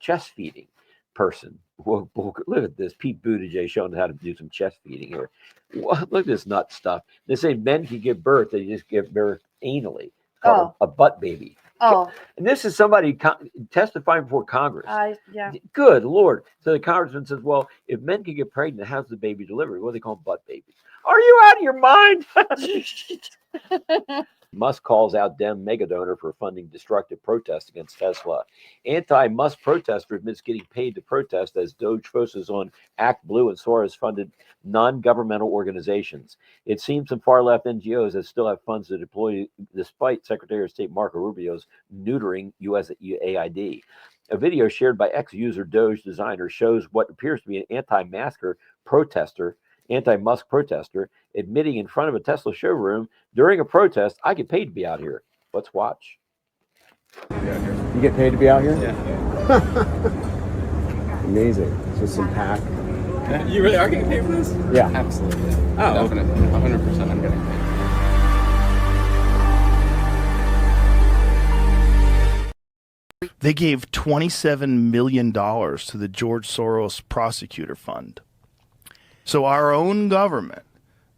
chest feeding person. Well, look at this. Pete Buttigieg showing how to do some chest feeding here. Look at this nut stuff. They say men can give birth, they just give birth anally, called a butt baby. Oh, And this is somebody testifying before Congress. yeah. Good Lord. So the congressman says, well, if men can get pregnant, how's the baby delivered? What do they call them? Butt babies. Are you out of your mind? Musk calls out Dem megadonor for funding destructive protests against Tesla. Anti-Musk protester admits getting paid to protest as Doge focuses on Act Blue and Soros-funded non-governmental organizations. It seems some far-left NGOs that still have funds to deploy, despite Secretary of State Marco Rubio's neutering USAID. A video shared by ex-user Doge designer shows what appears to be an anti-Musk protester admitting in front of a Tesla showroom during a protest, I get paid to be out here. Let's watch. You get paid to be out here? Yeah. Amazing. So some pack. You really are getting paid for this? Yeah. Absolutely. Oh, definitely. 100% I'm getting paid. They gave $27 million to the George Soros Prosecutor Fund. So our own government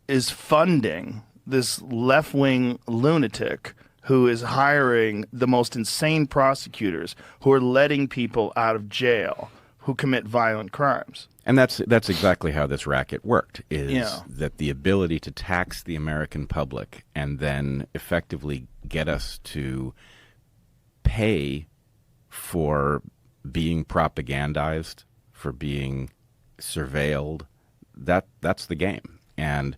is funding this left-wing lunatic who is hiring the most insane prosecutors who are letting people out of jail who commit violent crimes. And that's exactly how this racket worked, is that the ability to tax the American public and then effectively get us to pay for being propagandized, for being surveilled, that's the game. And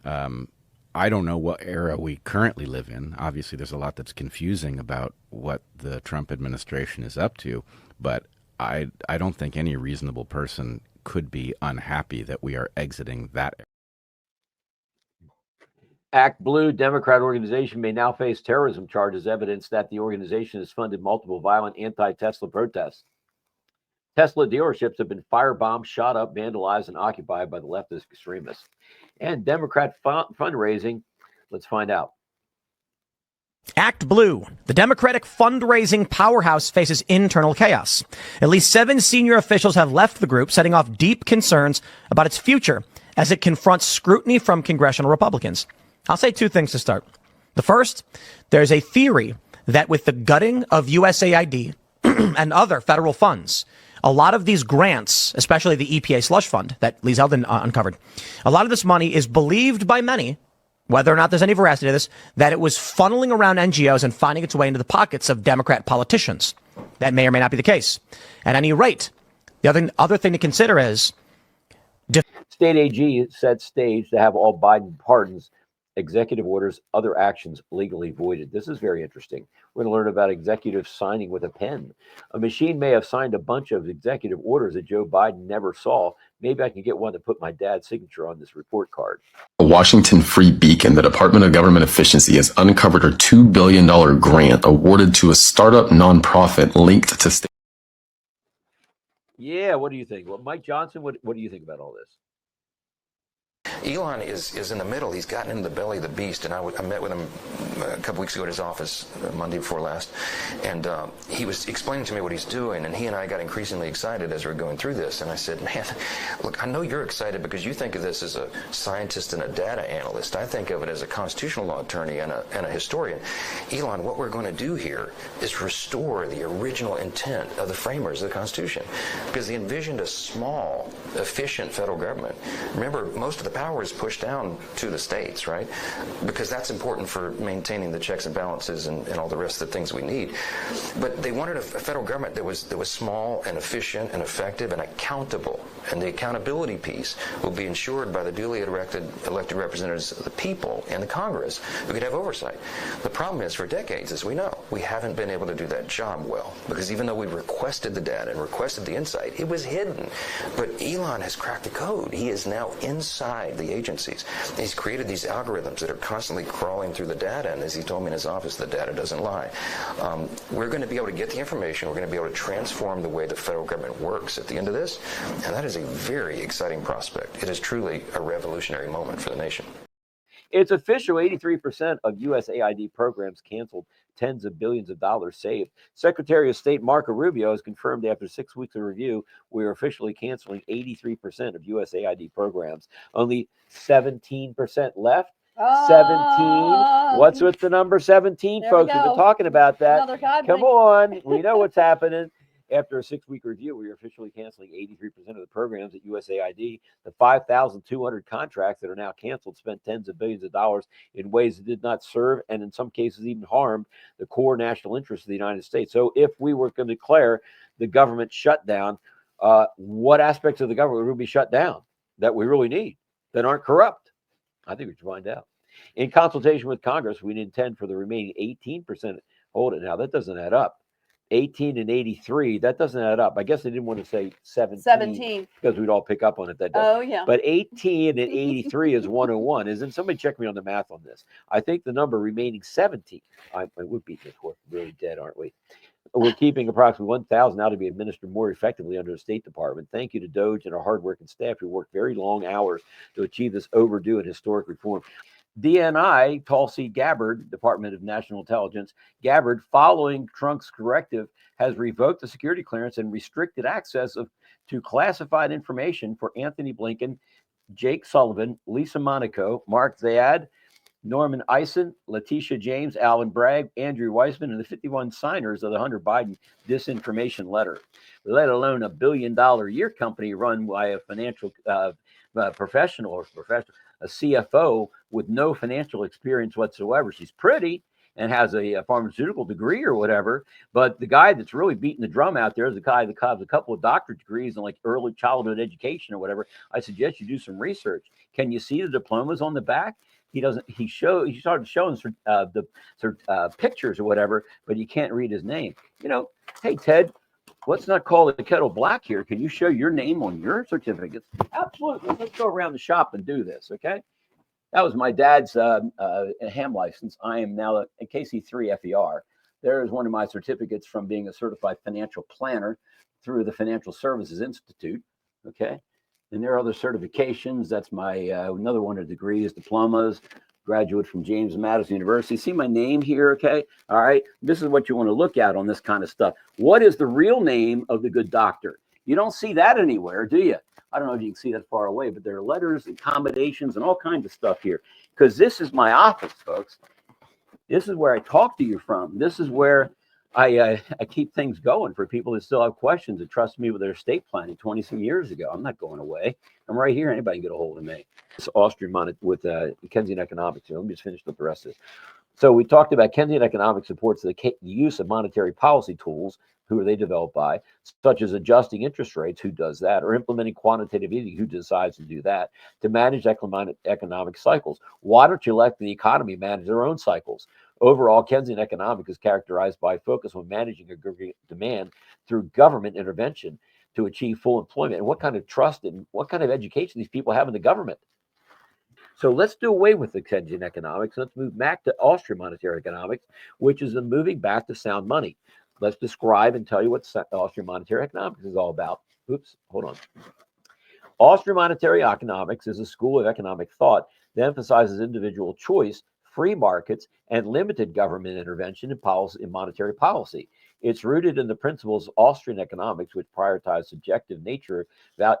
I don't know what era we currently live in. Obviously, there's a lot that's confusing about what the Trump administration is up to, but I don't think any reasonable person could be unhappy that we are exiting that era. Act Blue Democrat organization may now face terrorism charges, evidence that the organization has funded multiple violent anti-Tesla protests. Tesla dealerships have been firebombed, shot up, vandalized, and occupied by the leftist extremists. And Democrat fundraising, let's find out. Act Blue, the Democratic fundraising powerhouse, faces internal chaos. At least 7 senior officials have left the group, setting off deep concerns about its future as it confronts scrutiny from congressional Republicans. I'll say 2 things to start. The first, there's a theory that with the gutting of USAID and other federal funds, a lot of these grants, especially the EPA slush fund that Lee Zeldin uncovered, a lot of this money is believed by many, whether or not there's any veracity to this, that it was funneling around NGOs and finding its way into the pockets of Democrat politicians. That may or may not be the case. At any rate, the other thing to consider is State AG set stage to have all Biden pardons, executive orders, other actions legally voided. This is very interesting. We're going to learn about executives signing with a pen. A machine may have signed a bunch of executive orders that Joe Biden never saw. Maybe I can get one to put my dad's signature on this report card. A Washington Free Beacon, the Department of Government Efficiency has uncovered a $2 billion grant awarded to a startup nonprofit linked to state. Yeah, what do you think? Well, Mike Johnson, what do you think about all this? Elon is in the middle. He's gotten into the belly of the beast, and I met with him a couple weeks ago at his office, Monday before last, and he was explaining to me what he's doing, and he and I got increasingly excited as we were going through this, and I said, man, look, I know you're excited because you think of this as a scientist and a data analyst. I think of it as a constitutional law attorney and a historian. Elon, what we're going to do here is restore the original intent of the framers of the Constitution, because they envisioned a small, efficient federal government. Remember, most of the power is pushed down to the states, right? Because that's important for maintaining the checks and balances and all the rest of the things we need. But they wanted a federal government that was small and efficient and effective and accountable. And the accountability piece will be ensured by the duly elected representatives of the people and the Congress who could have oversight. The problem is, for decades, as we know, we haven't been able to do that job well, because even though we requested the data and requested the insight, it was hidden. But Elon has cracked the code. He is now inside the agencies. He's created these algorithms that are constantly crawling through the data, and as he told me in his office, the data doesn't lie. We're going to be able to get the information. We're going to be able to transform the way the federal government works at the end of this, and that is a very exciting prospect. It is truly a revolutionary moment for the nation. It's official. 83% of USAID programs canceled, tens of billions of dollars saved. Secretary of State Marco Rubio has confirmed after 6 weeks of review, we are officially canceling 83% of USAID programs. Only 17% left. 17. What's with the number 17, folks? We've been talking about that. Come on. We know what's happening. After a 6-week review, we are officially canceling 83% of the programs at USAID. The 5,200 contracts that are now canceled spent tens of billions of dollars in ways that did not serve and in some cases even harmed the core national interests of the United States. So if we were going to declare the government shutdown, what aspects of the government would be shut down that we really need that aren't corrupt? I think we should find out. In consultation with Congress, we intend for the remaining 18%. Hold it now. That doesn't add up. 18 and 83, that doesn't add up. I guess they didn't want to say 17 because we'd all pick up on it that day. Oh, yeah. But 18 and 83 is 101. Isn't somebody check me on the math on this? I think the number remaining 17. We're beating this horse really dead, aren't we? We're keeping approximately 1,000 now to be administered more effectively under the State Department. Thank you to Doge and our hardworking staff who worked very long hours to achieve this overdue and historic reform. DNI, Tulsi Gabbard, Department of National Intelligence, Gabbard, following Trump's directive, has revoked the security clearance and restricted access to classified information for Anthony Blinken, Jake Sullivan, Lisa Monaco, Mark Zayad, Norman Eisen, Letitia James, Alvin Bragg, Andrew Weissman, and the 51 signers of the Hunter Biden disinformation letter, let alone a $1 billion a year company run by a financial professional, a CFO with no financial experience whatsoever. She's pretty and has a pharmaceutical degree or whatever, but the guy that's really beating the drum out there is the guy that has a couple of doctorate degrees in like early childhood education or whatever. I suggest you do some research. Can you see the diplomas on the back? He doesn't. He started showing the pictures or whatever, but you can't read his name. You know, hey Ted, let's not call the kettle black here. Can you show your name on your certificates? Absolutely. Let's go around the shop and do this. Okay. That was my dad's ham license. I am now a KC3 FER. There is one of my certificates from being a certified financial planner through the Financial Services Institute. Okay. And there are other certifications. That's my another one of the degrees, diplomas, graduate from James Madison University. See my name here, okay? All right. This is what you want to look at on this kind of stuff. What is the real name of the good doctor? You don't see that anywhere, do you? I don't know if you can see that far away, but there are letters, accommodations, and all kinds of stuff here. Because this is my office, folks. This is where I talk to you from. This is where I keep things going for people that still have questions that trust me with their estate planning 20-some years ago. I'm not going away. I'm right here. Anybody can get a hold of me. It's Austrian with Keynesian economics. Let me just finish with the rest of this. So we talked about Keynesian economics supports the use of monetary policy tools. Who are they developed by? Such as adjusting interest rates. Who does that? Or implementing quantitative easing. Who decides to do that? To manage economic cycles. Why don't you let the economy manage their own cycles? Overall, Keynesian economics is characterized by focus on managing aggregate demand through government intervention to achieve full employment. And what kind of trust and what kind of education these people have in the government? So let's do away with the Keynesian economics. Let's move back to Austrian monetary economics, which is moving back to sound money. Let's describe and tell you what Austrian monetary economics is all about. Oops, hold on. Austrian monetary economics is a school of economic thought that emphasizes individual choice, free markets, and limited government intervention in monetary policy. It's rooted in the principles of Austrian economics, which prioritize subjective nature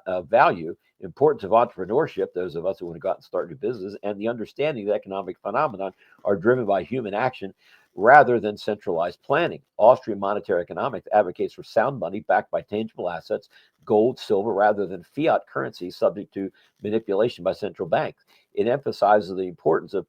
of value, importance of entrepreneurship, those of us who want to go out and start new business, and the understanding that economic phenomena are driven by human action rather than centralized planning. Austrian monetary economics advocates for sound money backed by tangible assets, gold, silver, rather than fiat currency subject to manipulation by central banks. It emphasizes the importance of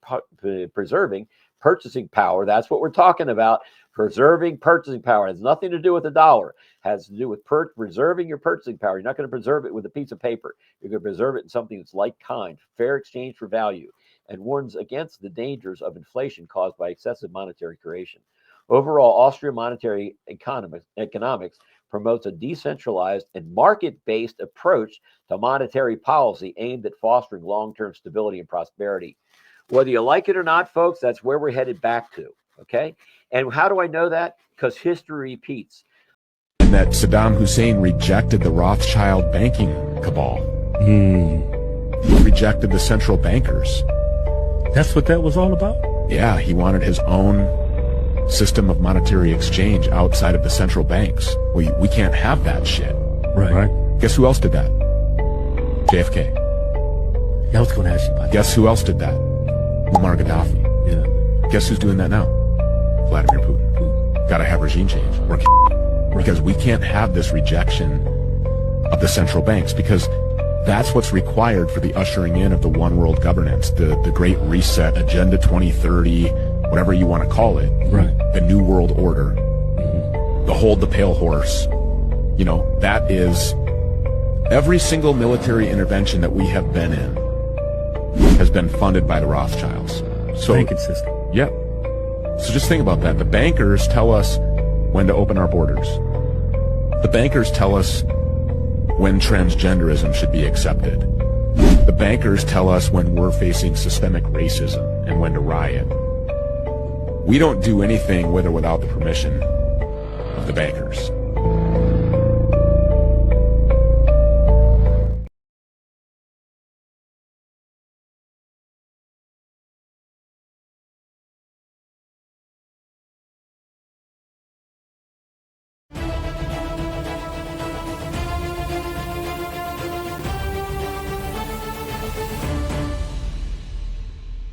preserving purchasing power. That's what we're talking about. Preserving purchasing power. It has nothing to do with the dollar. It has to do with preserving your purchasing power. You're not going to preserve it with a piece of paper. You're going to preserve it in something that's like kind, fair exchange for value, and warns against the dangers of inflation caused by excessive monetary creation. Overall, Austrian monetary economics promotes a decentralized and market-based approach to monetary policy aimed at fostering long-term stability and prosperity. Whether you like it or not, folks, that's where we're headed back to, okay? And how do I know that? Because history repeats. And that Saddam Hussein rejected the Rothschild banking cabal. Rejected the central bankers. That's what that was all about? Yeah, he wanted his own system of monetary exchange outside of the central banks. We can't have that shit. Right. Guess who else did that? JFK. Yeah, I was going to ask you about that. Guess who else did that? Muammar Gaddafi. Yeah. Guess who's doing that now? Vladimir Putin. Gotta have regime change. Because we can't have this rejection of the central banks, because that's what's required for the ushering in of the one world governance, the Great Reset, Agenda 2030, whatever you want to call it. Right. The New World Order. The Hold the Pale Horse. You know, that is every single military intervention that we have been in has been funded by the Rothschilds. So, banking system. Yep. So just think about that. The bankers tell us when to open our borders. The bankers tell us when transgenderism should be accepted. The bankers tell us when we're facing systemic racism and when to riot. We don't do anything with or without the permission of the bankers.